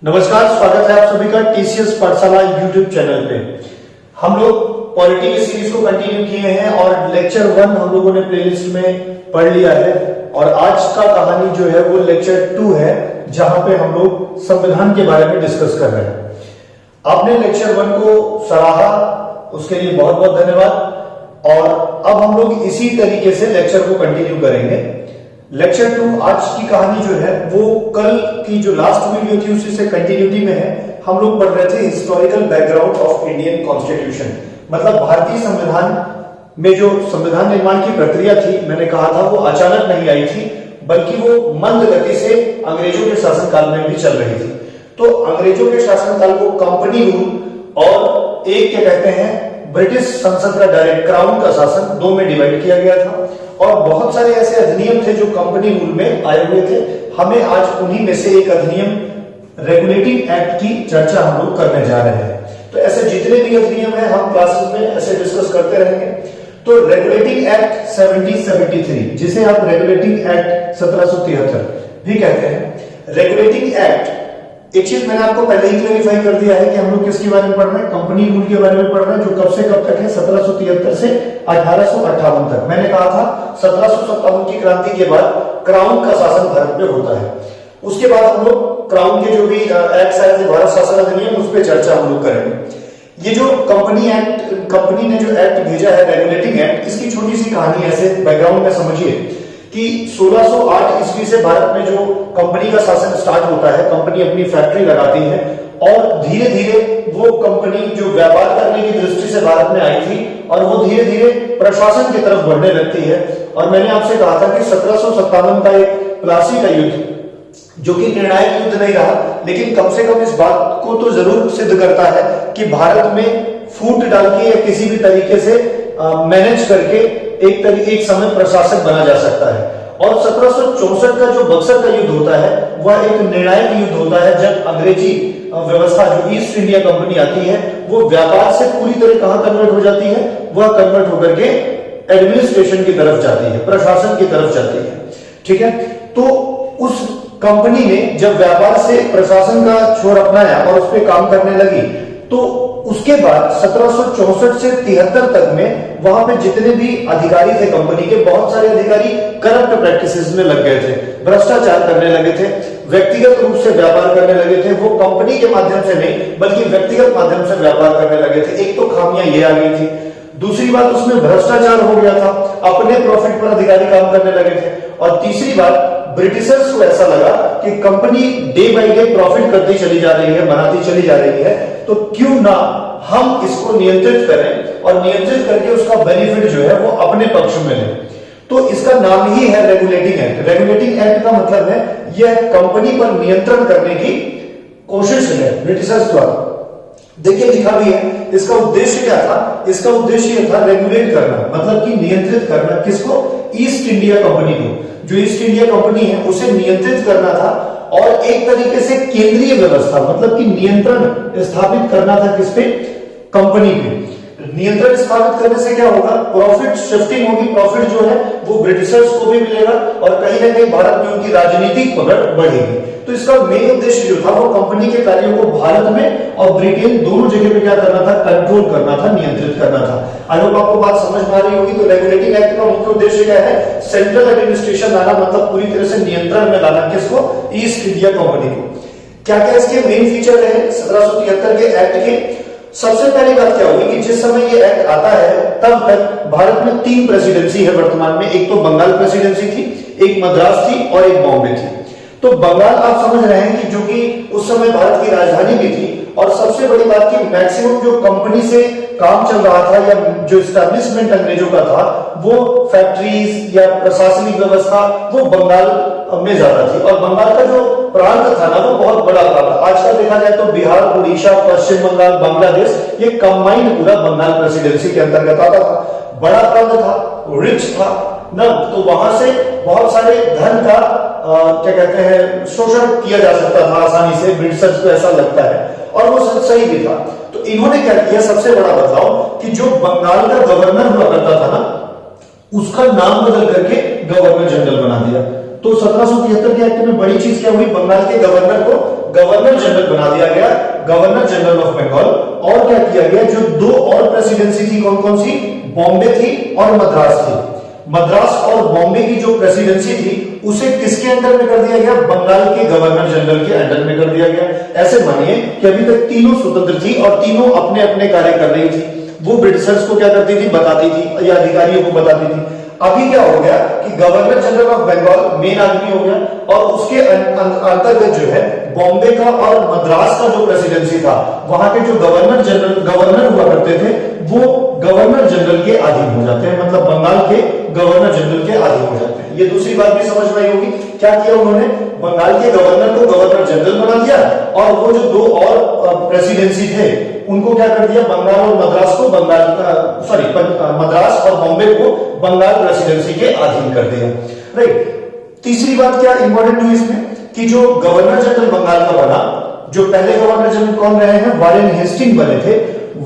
नमस्कार, स्वागत है आप सभी का टीसीएस पाठशाला यूट्यूब चैनल पे। हम लोग पॉलिटी की सीरीज को कंटिन्यू किए हैं और लेक्चर 1 हम लोगों ने प्लेलिस्ट में पढ़ लिया है और आज का कहानी जो है वो लेक्चर 2 है, जहां पे हम लोग संविधान के बारे में डिस्कस कर रहे हैं। आपने लेक्चर 1 को सराहा, उसके लिए बहुत बहुत धन्यवाद। और अब हम लोग इसी तरीके से लेक्चर को कंटिन्यू करेंगे। लेक्चर 2 आज की कहानी जो है वो कल की जो लास्ट वीडियो थी उसी से कंटिन्यूटी में है। हम लोग पढ़ रहे थे historical background of Indian constitution, मतलब भारतीय संविधान में जो संविधान निर्माण की प्रक्रिया थी, मैंने कहा था वो अचानक नहीं आई थी, बल्कि वो मंद गति से अंग्रेजों के शासनकाल में भी चल रही थी। तो अंग्रेजों के शासनकाल को कंपनी रूल और एक क्या कहते हैं ब्रिटिश संसद का डायरेक्ट क्राउन का शासन, दो में डिवाइड किया गया था। और बहुत सारे ऐसे अधिनियम थे जो कंपनी रूल में आए हुए थे। हमें आज उन्हीं में से एक अधिनियम रेगुलेटिंग एक्ट की चर्चा हम लोग करने जा रहे हैं। तो ऐसे जितने भी अधिनियम हैं हम क्लासेस में ऐसे डिस्कस करते रहेंगे। तो रेगुलेटिंग एक्ट 1773, जिसे आप रेगुलेटिंग एक्ट 1773 भी कहते हैं। रेगुलेटिंग एक्ट, एक चीज मैंने आपको पहले ही क्लेरिफाई कर दिया है कि हम लोग किसके बारे में पढ़ रहे हैं, कंपनी रूल के बारे में पढ़ रहे हैं, जो कब से कब तक है, 1773 से 1858 तक। मैंने कहा था 1757 की क्रांति के बाद क्राउन का शासन भारत में होता है। उसके बाद हम लोग क्राउन के जो भी एक्ट आए थे, भारत शासन अधिनियम, उस पर चर्चा हम लोग करेंगे। ये जो कंपनी एक्ट, कंपनी ने जो एक्ट भेजा है रेगुलेटिंग एक्ट, इसकी छोटी सी कहानी ऐसे बैकग्राउंड में समझिए कि 1608 ईस्वी से भारत में जो कंपनी का शासन स्टार्ट होता है, कंपनी अपनी फैक्ट्री लगाती है और धीरे धीरे वो कंपनी जो व्यापार करने की दृष्टि से भारत में आई थी और वो धीरे धीरे प्रशासन की तरफ बढ़ने लगती है। और मैंने आपसे कहा था कि 1757 का एक प्लासी का युद्ध, जो कि निर्णायक युद्ध नहीं रहा, लेकिन कम से कम इस बात को तो जरूर सिद्ध करता है कि भारत में फूट डाल के या किसी भी तरीके से मैनेज करके एक समय प्रशासक बना जा सकता है। और 1764 का जो बक्सर का युद्ध होता है वह एक निर्णायक युद्ध होता है, जब अंग्रेजी व्यवस्था जो ईस्ट इंडिया कंपनी आती है वो व्यापार से पूरी तरह कहां कन्वर्ट हो जाती है, वह कन्वर्ट होकर के एडमिनिस्ट्रेशन की तरफ जाती है, प्रशासन की तरफ जाती है। ठीक है, तो उस कंपनी ने जब व्यापार से प्रशासन का छोर अपनाया और उस पर काम करने लगी, तो उसके बाद 1764 से 73 तक में वहां पे जितने भी अधिकारी थे कंपनी के, बहुत सारे अधिकारी करप्ट प्रैक्टिसेस में लग गए थे, भ्रष्टाचार करने लगे थे, व्यक्तिगत रूप से व्यापार करने लगे थे। वो कंपनी के माध्यम से नहीं बल्कि व्यक्तिगत माध्यम से व्यापार करने लगे थे। एक तो खामियां ये आ गई थी, दूसरी बात उसमें भ्रष्टाचार हो गया था, अपने प्रॉफिट पर अधिकारी काम करने लगे थे, और तीसरी बात ब्रिटिशर्स को ऐसा लगा कि company day by day profit करती चली जा रही है, बनाती चली जा रही है, तो क्यों ना हम इसको नियंत्रित करें और नियंत्रित करके उसका बेनिफिट जो है वो अपने पक्ष में लें। तो इसका नाम ही है रेगुलेटिंग एक्ट। रेगुलेटिंग एक्ट का मतलब है यह कंपनी पर नियंत्रण करने की कोशिश है ब्रिटिशर्स द्वारा। देखिए लिखा भी है, इसका उद्देश्य क्या था, इसका उद्देश्य यह था रेगुलेट करना, मतलब कि नियंत्रित करना। किसको? ईस्ट इंडिया कंपनी को। जो ईस्ट इंडिया कंपनी है उसे नियंत्रित करना था और एक तरीके से केंद्रीय व्यवस्था, मतलब कि नियंत्रण स्थापित करना था किस पे? कंपनी पे। नियंत्रण स्थापित करने से क्या होगा? प्रॉफिट शिफ्टिंग होगी, प्रॉफिट जो है वो ब्रिटिशर्स को भी मिलेगा और कहीं ना कहीं भारत में उनकी राजनीतिक पकड़ बढ़ेगी। तो इसका मेन उद्देश्य जो था वो कंपनी के कार्यों को भारत में और ब्रिटेन दोनों जगह पे क्या करना था? कंट्रोल करना था, नियंत्रित करना था। आई होप आपको बात समझ में आ रही होगी। तो रेगुलेटिंग एक्ट का मुख्य उद्देश्य क्या है? सेंट्रल एडमिनिस्ट्रेशन लाना, मतलब पूरी तरह से नियंत्रण में लाना। किसको? ईस्ट इंडिया कंपनी को। क्या क्या इसके मेन फीचर रहे 1773 के एक्ट के? सबसे पहली बात क्या होगी कि जिस समय ये एक्ट आता है तब तक भारत में 3 प्रेसिडेंसी है वर्तमान में। एक तो बंगाल प्रेसिडेंसी थी, एक मद्रास थी और एक बॉम्बे थी। तो बंगाल आप समझ रहे हैं कि जो कि उस समय भारत की राजधानी भी थी, और सबसे बड़ी बात की मैक्सिमम जो कंपनी से काम चल रहा था या जो एस्टैब्लिशमेंट अंग्रेजों का था, वो फैक्ट्रीज या प्रशासनिक व्यवस्था वो बंगाल में ज्यादा थी। और बंगाल का जो प्रांत था ना वो बहुत बड़ा प्रांत। आजकल देखा जाए तो बिहार, उड़ीसा, पश्चिम बंगाल, बांग्लादेश, ये कंबाइंड पूरा बंगाल प्रेसिडेंसी के अंतर्गत आता था। बड़ा प्रांत था, रिच था ना, तो वहां से बहुत सारे धन का क्या कहते हैं शोषण किया जा सकता था आसानी से, ब्रिटिशर्स को ऐसा लगता है, और वो सही भी था। तो इन्होंने क्या किया, सबसे बड़ा बदलाव कि जो बंगाल का गवर्नर हुआ करता था ना, उसका नाम बदल करके गवर्नर जनरल बना दिया। तो 1773 के एक्ट में बड़ी चीज क्या हुई, बंगाल के गवर्नर को गवर्नर जनरल बना दिया गया, गवर्नर जनरल ऑफ बंगाल। और क्या किया गया, जो दो और प्रेसिडेंसी थी, कौन कौन सी, बॉम्बे थी और मद्रास थी, मद्रास और बॉम्बे की जो प्रेसिडेंसी थी उसे किसके अंडर में कर दिया गया, बंगाल के गवर्नर जनरल के अंडर में कर दिया गया। ऐसे मानिए कि अभी तक तीनों स्वतंत्र थी और तीनों अपने अपने कार्य कर रही थी, वो ब्रिटिशर्स को क्या करती थी, बताती थी या अधिकारियों को बताती थी। अभी क्या हो गया कि governor general of Bengal main आदमी हो गया और उसके अंतर्गत जो है बॉम्बे का और मद्रास का जो प्रेसिडेंसी था, वहां के जो गवर्नर हुआ करते थे वो गवर्नर जनरल के अधीन हो जाते हैं, मतलब बंगाल के गवर्नर जनरल के अधीन हो जाते हैं। ये दूसरी बात भी समझ में आई होगी। क्या किया उन्होंने, बंगाल के गवर्नर को गवर्नर जनरल बना दिया और वो जो दो और प्रेसिडेंसी थे उनको क्या कर दिया, बंगाल और मद्रास को मद्रास और बॉम्बे को बंगाल प्रेसिडेंसी के अधीन कर दिया। राइट। तीसरी बात क्या इंपॉर्टेंट हुई इसमें कि जो गवर्नर जनरल बंगाल का बना, जो पहले गवर्नर जनरल कौन रहे हैं, वारेन हेस्टिंग बने थे।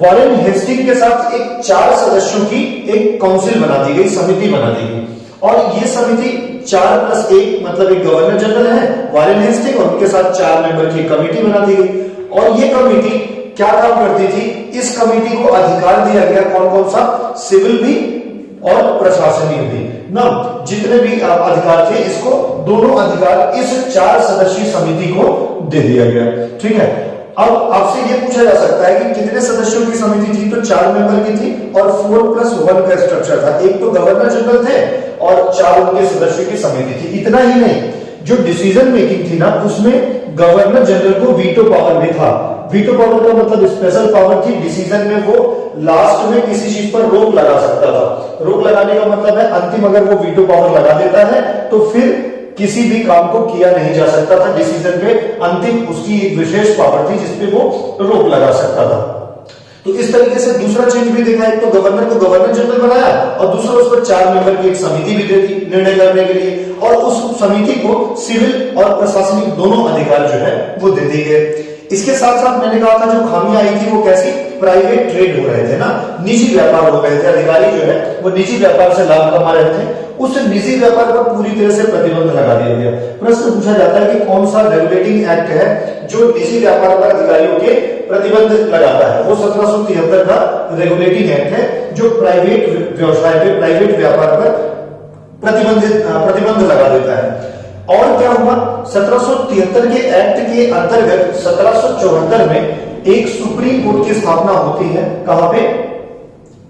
वारेन हेस्टिंग के साथ एक 4 सदस्यों की एक काउंसिल बना दी गई, समिति बना दी गई और ये समिति 4+1 मतलब एक गवर्नर जनरल है वारेन हेस्टिंग और उनके साथ 4 मेंबर की कमेटी बना दी गई। और ये कमेटी क्या काम करती थी, इस कमेटी को अधिकार दिया गया कौन कौन सा, सिविल भी और प्रशासनिक भी ना, जितने भी अधिकार थे इसको दोनों अधिकार इस 4 सदस्यीय समिति को दे दिया गया। ठीक है। अब आपसे ये पूछा जा सकता है कि कितने सदस्यों की समिति थी, तो 4 मेंबर की थी और 4+1 का स्ट्रक्चर था। एक तो गवर्नर जनरल थे और 4 उनके सदस्यों की समिति थी। इतना ही नहीं, जो डिसीजन मेकिंग थी ना उसमें गवर्नर जनरल को वीटो पावर भी था। वीटो पावर का मतलब स्पेशल पावर थी, डिसीजन में वो लास्ट में किसी चीज पर रोक लगा सकता था। रोक लगाने का मतलब है अंतिम अगर वो वीटो पावर लगा देता है तो फिर किसी भी काम को किया नहीं जा सकता था। डिसीजन पे अंतिम उसकी एक विशेष पावर थी जिसपे वो रोक लगा सकता था। तो इस तरीके से दूसरा चेंज भी देखा, एक तो गवर्नर को गवर्नर जनरल बनाया और दूसरा उस पर 4 मेंबर की एक समिति भी दे दी निर्णय करने के लिए और उस समिति को सिविल और प्रशासनिक दोनों अधिकार जो है वो दे दिए गए। इसके साथ साथ मैंने कहा था जो खामियां आई थी वो कैसी, प्राइवेट ट्रेड हो रहे थे ना, निजी व्यापार हो रहे थे, अधिकारी जो है वो निजी व्यापार से लाभ कमा रहे थे, उस निजी व्यापार पर पूरी तरह से प्रतिबंध लगा दिया गया। प्रश्न पूछा जाता है कि कौन सा रेगुलेटिंग एक्ट है जो निजी व्यापार पर अधिकारियों के प्रतिबंध लगाता है, वो 1773 का रेगुलेटिंग एक्ट है जो प्राइवेट व्यवसाय पे, प्राइवेट व्यापार पर प्रतिबंध लगा देता है। और क्या हुआ, 1773 के एक्ट के अंतर्गत 1774 में एक सुप्रीम कोर्ट की स्थापना होती है, कहां पे,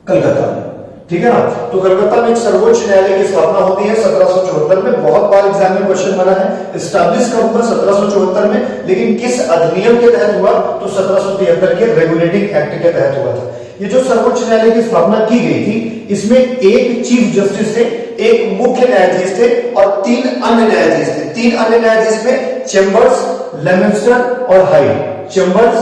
कलकत्ता में। ठीक है ना, तो कलकत्ता में एक सर्वोच्च न्यायालय की स्थापना होती है 1774 में। बहुत बार एग्जाम में क्वेश्चन बना है एस्टैब्लिश कब हुआ, 1774 में, लेकिन किस अधिनियम के तहत हुआ, तो 1773 के रेगुलेटिंग एक्ट के तहत हुआ था। ये जो सर्वोच्च न्यायालय की स्थापना की गई थी इसमें एक चीफ जस्टिस थे, एक मुख्य न्यायाधीश थे और 3 अन्य न्यायाधीश थे। 3 अन्य न्यायाधीश में चेम्बर्स, लेमेस्टर और हाइड। चेम्बर्स,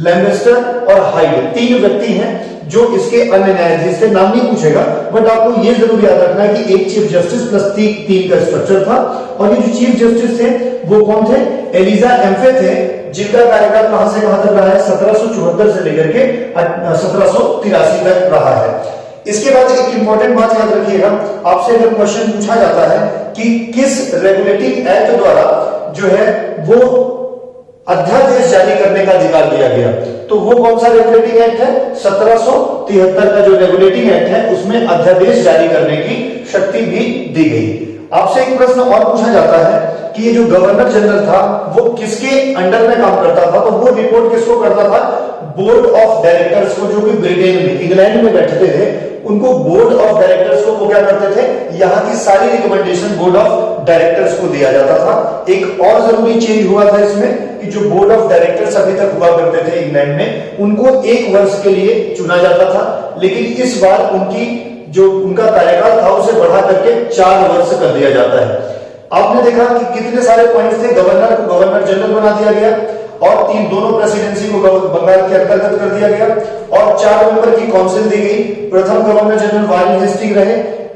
लेमेस्टर और हाइड 3 व्यक्ति हैं जो इसके अन्य न्यायाधीश थे। नाम नहीं पूछेगा बट आपको ये जरूर याद रखना है कि एक चीफ जस्टिस प्लस 3 का स्ट्रक्चर था। और ये जो चीफ जस्टिस थे वो कौन थे, एलिजा एम्फे थे, जिनका कार्यकाल कहां से कहां तक रहा है, 1774 से लेकर के 1783 तक रहा है। इसके बाद एक इंपॉर्टेंट बात याद रखिएगा, आपसे अगर क्वेश्चन पूछा जाता है कि किस रेगुलेटिंग एक्ट द्वारा जो है वो अध्यादेश जारी करने का अधिकार दिया गया, तो वो कौन सा रेगुलेटिंग एक्ट है, 1773 का जो रेगुलेटिंग एक्ट है उसमें अध्यादेश जारी करने की शक्ति भी दी गई। आपसे एक प्रश्न और पूछा जाता है कि ये जो गवर्नर जनरल था वो किसके अंडर में काम करता था, तो वो रिपोर्ट किसको करता था, बोर्ड ऑफ डायरेक्टर्स को, जो कि ब्रिटेन में, इंग्लैंड में बैठते थे, उनको बोर्ड ऑफ डायरेक्टर्स को वो क्या करते थे, यहाँ की सारी रिकमेंडेशन बोर्ड ऑफ डायरेक्टर्स को दिया जाता था। एक और जरूरी चेंज हुआ था इसमें कि जो बोर्ड ऑफ डायरेक्टर्स अभी तक हुआ करते थे इंग्लैंड में, उनको 1 वर्ष के लिए चुना जाता था, लेकिन इस बार उनकी जो उनका कार्यकाल था उसे बढ़ा करके 4 वर्ष कर दिया जाता है। आपने देखा कि कितने सारे पॉइंट्स थे, गवर्नर को गवर्नर जनरल बना दिया गया और दोनों प्रेसिडेंसी को बंगाल के अंतर्गत कर दिया गया और 4 मेंबर की काउंसिल दी गई। प्रथम गवर्नर जनरल वारेन हेस्टिंग रहे।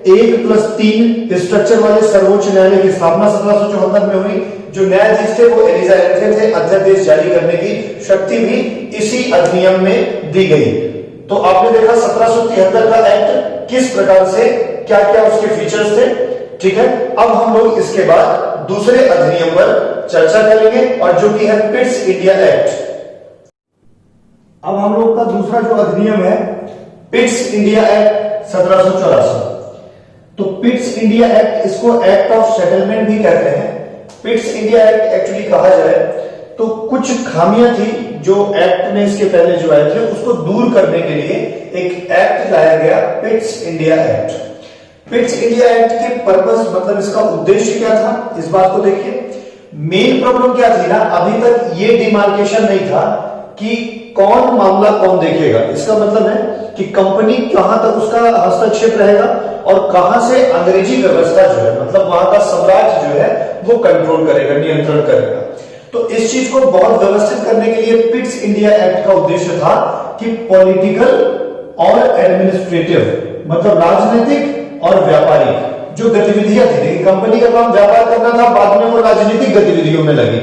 1+3 स्ट्रक्चर वाले सर्वोच्च न्यायालय की स्थापना 1774 में हुई। जो न्यायाधीश थे वो एलिजा एम्फे थे। अध्यादेश जारी करने की शक्ति भी इसी अधिनियम में दी गई। तो आपने देखा 1773 का एक्ट किस प्रकार से, क्या क्या उसके फीचर्स थे। ठीक है, अब हम लोग इसके बाद दूसरे अधिनियम पर चर्चा करेंगे और जो कि है पिट्स इंडिया एक्ट। अब हम लोग का दूसरा जो अधिनियम है पिट्स इंडिया एक्ट 1784। तो पिट्स इंडिया एक्ट, इसको एक्ट ऑफ सेटलमेंट भी कहते हैं। पिट्स इंडिया एक्ट एक्चुअली कहा जाए तो कुछ खामियां थी जो एक्ट में इसके पहले जो आए थे उसको दूर करने के लिए एक एक्ट लाया गया, Pitt's India act. Pitt's India act के पर्पस, मतलब इसका उद्देश्य क्या था, इस बात को देखिए। मेन प्रॉब्लम क्या थी ना, अभी तक ये डिमार्केशन नहीं था कि कौन मामला कौन देखेगा। इसका मतलब है कि कंपनी कहां तक उसका हस्तक्षेप रहेगा और कहां से अंग्रेजी व्यवस्था जो है, मतलब वहां का साम्राज्य जो है वो कंट्रोल करेगा, नियंत्रण करेगा। तो इस चीज को बहुत व्यवस्थित करने के लिए पिट्स इंडिया एक्ट का उद्देश्य था कि पॉलिटिकल और एडमिनिस्ट्रेटिव, मतलब राजनीतिक और व्यापारिक जो गतिविधियां थी, देखिए कंपनी का काम व्यापार करना था, बाद में वो राजनीतिक गतिविधियों में लगी,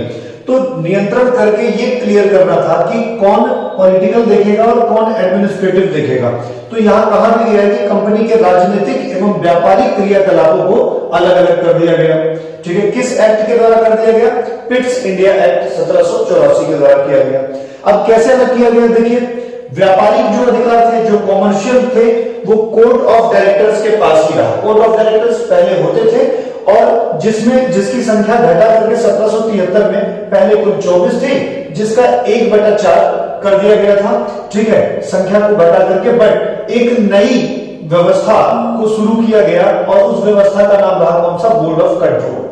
तो नियंत्रण करके ये क्लियर करना था कि कौन पॉलिटिकल देखेगा और कौन एडमिनिस्ट्रेटिव देखेगा। तो यहां कहा भी गया है कि कंपनी के राजनीतिक एवं व्यापारिक क्रियाकलापों को अलग अलग कर दिया गया। ठीक है, किस एक्ट के द्वारा कर दिया गया? पिट्स इंडिया एक्ट 1784 के द्वारा किया गया। अब कैसे अलग किया गया, देखिए व्यापारिक जो अधिकार थे, जो कॉमर्शियल थे, वो कोर्ट ऑफ डायरेक्टर्स के पास ही रहा। कोर्ट ऑफ डायरेक्टर्स पहले होते थे और जिसकी संख्या घटा करके 1773 में पहले कुल 24 थी, जिसका 1/4 कर दिया गया था। ठीक है, संख्या को घटा करके, बट एक नई व्यवस्था को शुरू किया गया और उस व्यवस्था का नाम रहा कौन सा? Board of control.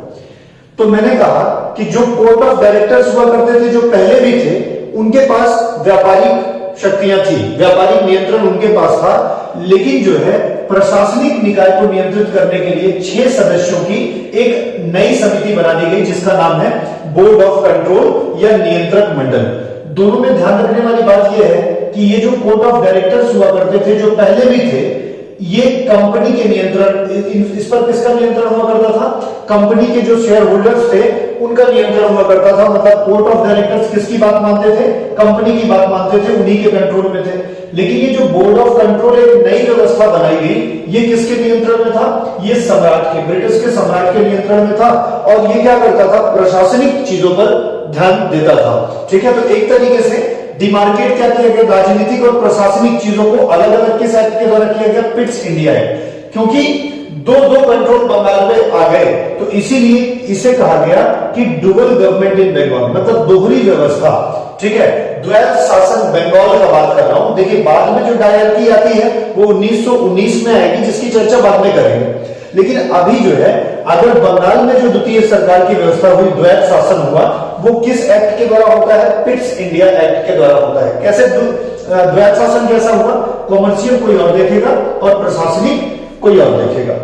तो मैंने कहा कि जो कोर्ट ऑफ डायरेक्टर्स हुआ करते थे, जो पहले भी थे, उनके पास व्यापारिक शक्तियां थी, व्यापारिक नियंत्रण उनके पास था, लेकिन जो है प्रशासनिक निकाय को नियंत्रित करने के लिए 6 सदस्यों की एक नई समिति बना दी गई, जिसका नाम है बोर्ड ऑफ कंट्रोल या नियंत्रक मंडल। दोनों में ध्यान रखने वाली बात यह है कि ये जो कोर्ट ऑफ डायरेक्टर्स हुआ करते थे, जो पहले भी थे, ये कंपनी के नियंत्रण, इस पर किसका नियंत्रण हुआ करता था? कंपनी के जो शेयर होल्डर्स थे उनका नियंत्रण हुआ करता था। मतलब कोर्ट ऑफ डायरेक्टर्स किसकी बात मानते थे? कंपनी की बात मानते थे, उन्हीं के कंट्रोल में थे। लेकिन ये जो बोर्ड ऑफ कंट्रोल एक नई व्यवस्था बनाई गई, ये किसके नियंत्रण में था? ये सम्राट के, ब्रिटिश के सम्राट के नियंत्रण में था। और ये क्या करता था? प्रशासनिक चीजों पर ध्यान देता था। ठीक है, तो एक तरीके से डिमार्केट क्या किया गया? राजनीतिक और प्रशासनिक चीजों को अलग अलग किस एक्ट के द्वारा किया गया? Pitt's India act. क्योंकि दो कंट्रोल बंगाल में आ गए, तो इसीलिए इसे कहा गया कि डुअल गवर्नमेंट इन बंगाल, मतलब दोहरी व्यवस्था। ठीक है, द्वैत शासन बंगाल का बात कर रहा हूं। देखिए बाद में जो डायरेक्टिव आती है वो 1919 में आएगी, जिसकी चर्चा बाद में करेंगे। लेकिन अभी जो है, अगर बंगाल में जो द्वितीय सरकार की व्यवस्था हुई, द्वैत शासन हुआ, वो किस एक्ट के द्वारा होता है? पिट्स इंडिया एक्ट के द्वारा होता है। कैसे द्वैत शासन कैसा हुआ? कॉमर्शियल कोई और देखेगा और प्रशासनिक कोई और देखेगा।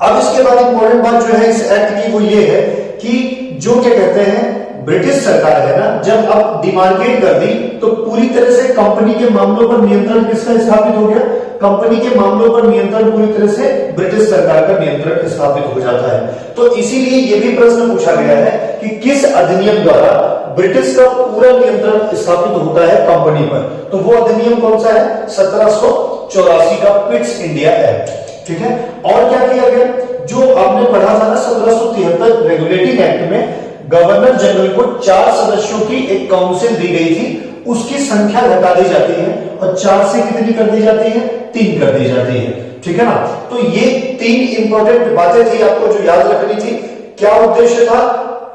अब इसके बाद इंपॉर्टेंट बात जो है इस एक्ट की, वो ये है कि जो क्या कहते हैं, ब्रिटिश सरकार है ना, जब अब डिमार्केट कर दी तो पूरी तरह से कंपनी के मामलों पर नियंत्रण किसका स्थापित हो गया? कंपनी के मामलों पर नियंत्रण पूरी तरह से ब्रिटिश सरकार का नियंत्रण स्थापित हो जाता है। तो इसीलिए यह भी प्रश्न पूछा गया है कि किस अधिनियम द्वारा ब्रिटिश का पूरा नियंत्रण स्थापित होता है कंपनी पर? तो वो अधिनियम कौन सा है? 1784 का पिट्स इंडिया एक्ट। ठीक है, और क्या किया गया? जो आपने पढ़ा था ना 1773 रेगुलेटिंग एक्ट में, गवर्नर जनरल को 4 सदस्यों की एक काउंसिल दी गई थी, उसकी संख्या घटा दी जाती है और 4 से कितनी कर दी जाती है? 3 कर दी जाती है। ठीक है ना, तो ये 3 इंपॉर्टेंट बातें थी आपको जो याद रखनी थी। क्या उद्देश्य था?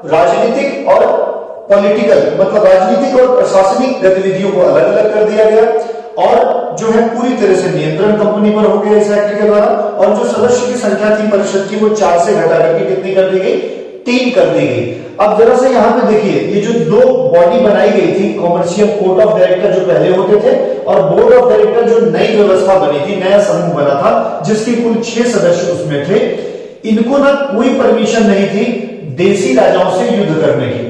राजनीतिक और पॉलिटिकल, मतलब राजनीतिक और प्रशासनिक गतिविधियों को अलग अलग कर दिया गया, और जो है पूरी तरह से नियंत्रण कंपनी पर हो गया इस एक्ट के द्वारा। और जो सदस्य की संख्या थी परिषद की, वो 4 से घटा करके कितनी कर दी गई? 3 कर दी गई। अब जरा से यहां पे देखिए, ये जो 2 बॉडी बनाई गई थी, कॉमर्शियल कोर्ट ऑफ डायरेक्टर जो पहले होते थे, और बोर्ड ऑफ डायरेक्टर जो नई व्यवस्था बनी थी, नया समूह बना था, जिसके कुल 6 सदस्य उसमें थे, इनको ना कोई परमिशन नहीं थी देसी राजाओं से युद्ध करने की।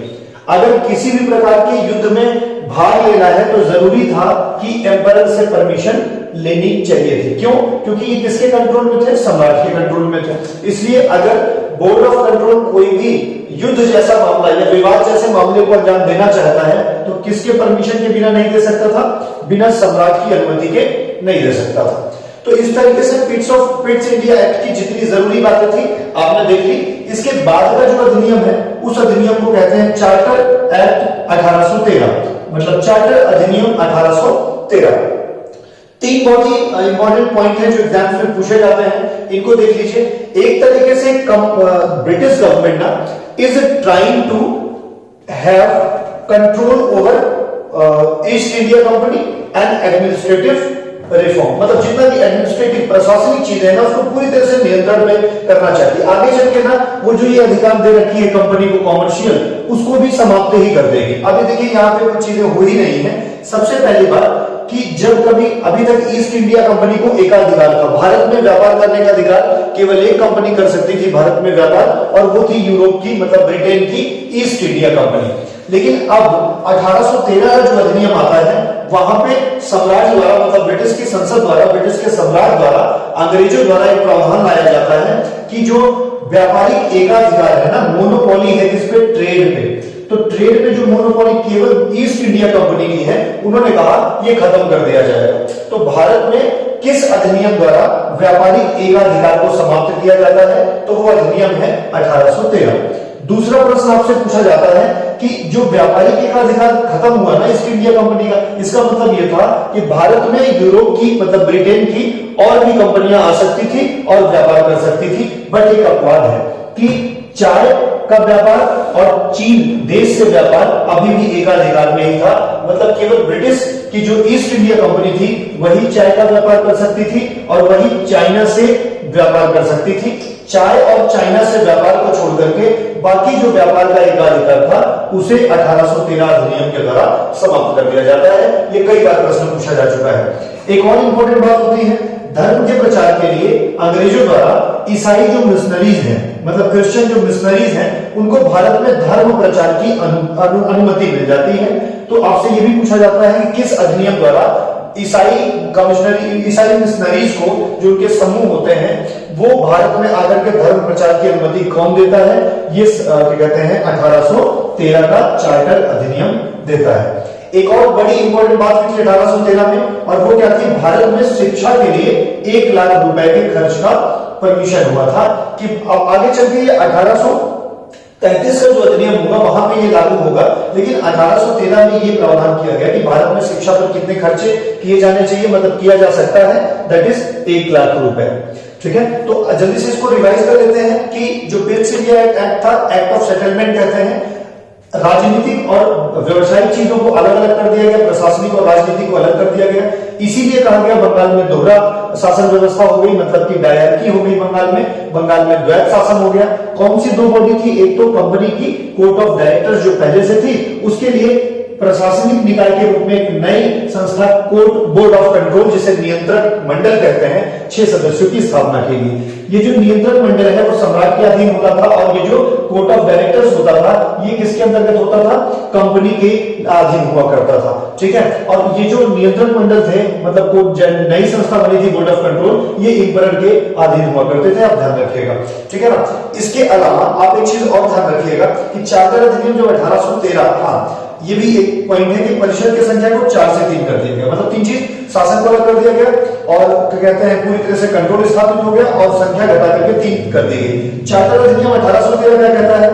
अगर किसी भी प्रकार के युद्ध में भाग लेना है तो जरूरी था कि एम्परर से परमिशन लेनी चाहिए थी। क्यों? क्योंकि ये किसके कंट्रोल में थे? सम्राट के कंट्रोल में थे। इसलिए अगर बोर्ड ऑफ कंट्रोल कोई भी युद्ध जैसा मामला या विवाद जैसे मामले को अंजाम देना चाहता है तो किसके परमिशन के बिना नहीं दे सकता था? बिना सम्राट की अनुमति के नहीं दे सकता था। तो इस तरीके से पिट्स इंडिया एक्ट की जितनी जरूरी बातें थी आपने देख ली। इसके बाद का जो अधिनियम है उस अधिनियम को कहते हैं चार्टर एक्ट 1813, मतलब चार्टर अधिनियम 1813। तीन बहुत ही इंपॉर्टेंट पॉइंट है जो एग्जाम्स में पूछे जाते हैं, इनको देख लीजिए। एक तरीके से ब्रिटिश गवर्नमेंट ना is trying to have control over East India Company and administrative reform, मतलब जितना भी एडमिनिस्ट्रेटिव प्रशासनिक चीजें हैं ना उसको पूरी तरह से नियंत्रण में करना चाहती है। आगे चल के ना वो जो ये अधिकार दे रखी है कंपनी को कॉमर्शियल, उसको भी समाप्त ही कर देगी। अभी देखिए यहाँ पे कुछ चीजें हो ही नहीं है। सबसे पहली बात कि जब कभी अभी तक ईस्ट इंडिया कंपनी को एकाधिकार था, भारत में व्यापार करने का अधिकार केवल एक कंपनी कर सकती थी भारत में व्यापार, और वो थी यूरोप की मतलब ब्रिटेन की ईस्ट इंडिया कंपनी। लेकिन अब 1813 का जो अधिनियम आता है वहां पे सम्राट द्वारा मतलब ब्रिटिश की संसद द्वारा, ब्रिटिश के सम्राट द्वारा, अंग्रेजों द्वारा एक प्रावधान लाया जाता है कि जो व्यापारिक एकाधिकार है ना, मोनोपोली है किस पे, ट्रेड पे, तो ट्रेड पे जो मोनोपोली केवल ईस्ट इंडिया कंपनी की है, उन्होंने कहा ये खत्म कर दिया जाएगा। तो भारत में किस अधिनियम द्वारा व्यापारिक एकाधिकार को समाप्त किया जाता है, तो वो अधिनियम है 1813। दूसरा प्रश्न आपसे पूछा जाता है कि जो व्यापारिक एकाधिकार खत्म हुआ ना ईस्ट इंडिया कंपनी का, इसका मतलब यह था कि भारत में यूरोप की मतलब ब्रिटेन की और भी कंपनियां आ सकती थी और व्यापार कर सकती थी। बट एक अपवाद है कि चाय का व्यापार और चीन देश से व्यापार अभी भी एकाधिकार में ही था, मतलब केवल ब्रिटिश की जो ईस्ट इंडिया कंपनी थी वही चाय का व्यापार कर सकती थी और वही चाइना से व्यापार कर सकती थी। चाय और चाइना से व्यापार को छोड़ करके बाकी जो व्यापार का एकाधिकार था उसे 1813 अधिनियम के द्वारा समाप्त कर दिया जाता है। ये कई बार प्रश्न पूछा जा चुका है। एक और इंपॉर्टेंट बात होती है, धर्म के प्रचार के लिए अंग्रेजों द्वारा ईसाई जो मिशनरीज हैं, मतलब क्रिश्चियन जो मिशनरीज हैं, उनको भारत में धर्म प्रचार की अनुमति मिल जाती है। तो आपसे यह भी पूछा जाता है कि किस अधिनियम द्वारा ईसाई मिशनरीज को जो उनके समूह होते हैं वो भारत में आकर के धर्म प्रचार की अनुमति कौन देता है, ये क्या कहते हैं 1813 का चार्टर अधिनियम देता है। एक और बड़ी इंपॉर्टेंट बात हुई थी 1813 में, और वो क्या थी, भारत में शिक्षा के लिए 1 लाख रुपए के खर्च का परमिशन हुआ था कि अब आगे चल के 1833 का जो अधिनियम होगा वहां पे ये लागू होगा, लेकिन 1813 में ये प्रावधान किया गया कि भारत में शिक्षा पर कितने खर्चे किए जाने चाहिए, मतलब किया जा सकता है, दैट इज 1 लाख रुपए। ठीक है, तो जल्दी से इसको रिवाइज कर लेते हैं कि जो पिट्स इंडिया एक्ट था, एक्ट ऑफ सेटलमेंट कहते हैं। राजनीतिक और व्यवसायिक चीजों को अलग अलग कर दिया गया, प्रशासनिक और राजनीतिक को अलग कर दिया गया। इसीलिए कहा गया बंगाल में दोहरा शासन व्यवस्था हो गई, मतलब कि डायरकी हो गई बंगाल में द्वैत शासन हो गया। कौन सी 2 बॉडी थी, एक तो कंपनी की कोर्ट ऑफ डायरेक्टर्स जो पहले से थी, उसके लिए प्रशासनिक निकाय के रूप में एक नई संस्था कोर्ट बोर्ड ऑफ कंट्रोल जिसे नियंत्रक मंडल कहते हैं 6 सदस्यों की स्थापना के लिए। ये जो नियंत्रक मंडल है वो सम्राट के अधीन होता था, और ये जो कोर्ट ऑफ डायरेक्टर्स होता था ये किसके अंतर्गत होता था, कंपनी के अधीन हुआ करता था। ठीक है, और ये जो नियंत्रण मंडल थे, मतलब नई संस्था बनी थी बोर्ड ऑफ कंट्रोल, ये एम्परर के अधीन हुआ करते थे, आप ध्यान रखिएगा। ठीक है ना। इसके अलावा आप एक चीज और ध्यान रखिएगा कि चार्टर अधिनियम जो 1813, हाँ ये भी एक पॉइंट है कि परिषद की संख्या को 4 से 3 कर दिया गया, मतलब 3 चीज, शासन को अलग कर दिया गया और क्या कहते हैं पूरी तरह से कंट्रोल स्थापित हो गया और संख्या घटा करके 3 कर दी गई। चार्टर अधिनियम 1813 क्या कहता है,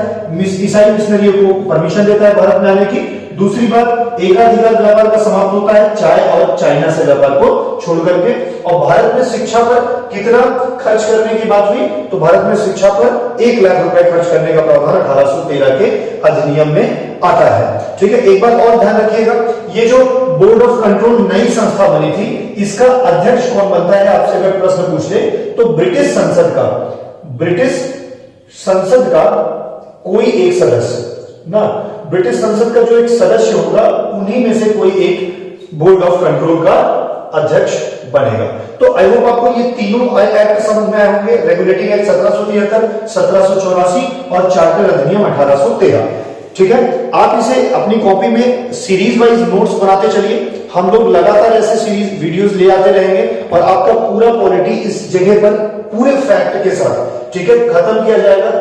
ईसाई मिशनरियों को परमिशन देता है भारत में आने की। दूसरी बात, एकाधिकार व्यापार का समाप्त होता है चाय और चाइना से व्यापार को छोड़ करके। और भारत में शिक्षा पर कितना खर्च करने की बात हुई, तो भारत में शिक्षा पर 1 लाख रुपए खर्च करने का प्रावधान 1813 के अधिनियम में आता है। ठीक है, एक बात और ध्यान रखिएगा, ये जो बोर्ड ऑफ कंट्रोल नई संस्था बनी थी, इसका अध्यक्ष कौन बनता है, आपसे अगर प्रश्न पूछ ले तो ब्रिटिश संसद का कोई एक सदस्य ना, ब्रिटिश संसद का जो एक सदस्य होगा उन्हीं में से कोई एक बोर्ड ऑफ कंट्रोल का अध्यक्ष बनेगा। तो आई होप आपको ये तीनों एक्ट समझ में आए होंगे, रेगुलेटिंग एक्ट 1773, 1784 और चार्टर अधिनियम 1813। ठीक है, आप इसे अपनी कॉपी में सीरीज वाइज नोट्स बनाते चलिए, हम लोग लगातार ऐसे सीरीज वीडियोस ले आते रहेंगे और आपका पूरा पॉलिटी इस जगह पर पूरे फैक्ट के साथ, ठीक है, खत्म किया जाएगा।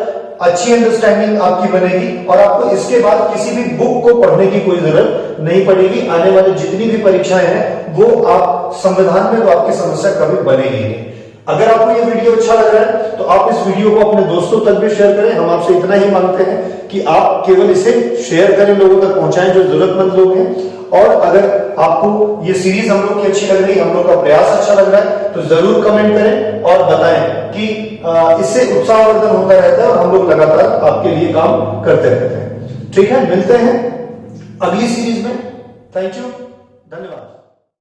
अच्छी अंडरस्टैंडिंग आपकी बनेगी और आपको इसके बाद किसी भी बुक को पढ़ने की कोई जरूरत नहीं पड़ेगी। आने वाली जितनी भी परीक्षाएं हैं वो आप संविधान में तो आपकी समस्या कभी बनेगी नहीं। अगर आपको ये वीडियो अच्छा लग रहा है तो आप इस वीडियो को अपने दोस्तों तक भी शेयर करें। हम आपसे इतना ही मांगते हैं कि आप केवल इसे शेयर करें, लोगों तक पहुंचाएं जो जरूरतमंद लोग हैं। और अगर आपको ये सीरीज हम लोग की अच्छी लग रही है, हम लोग का प्रयास अच्छा लग रहा है, तो जरूर कमेंट करें और बताएं कि इससे उत्साहवर्धन होता रहता है और हम लोग लगातार आपके लिए काम करते रहते हैं। ठीक है, मिलते हैं अगली सीरीज में। थैंक यू, धन्यवाद।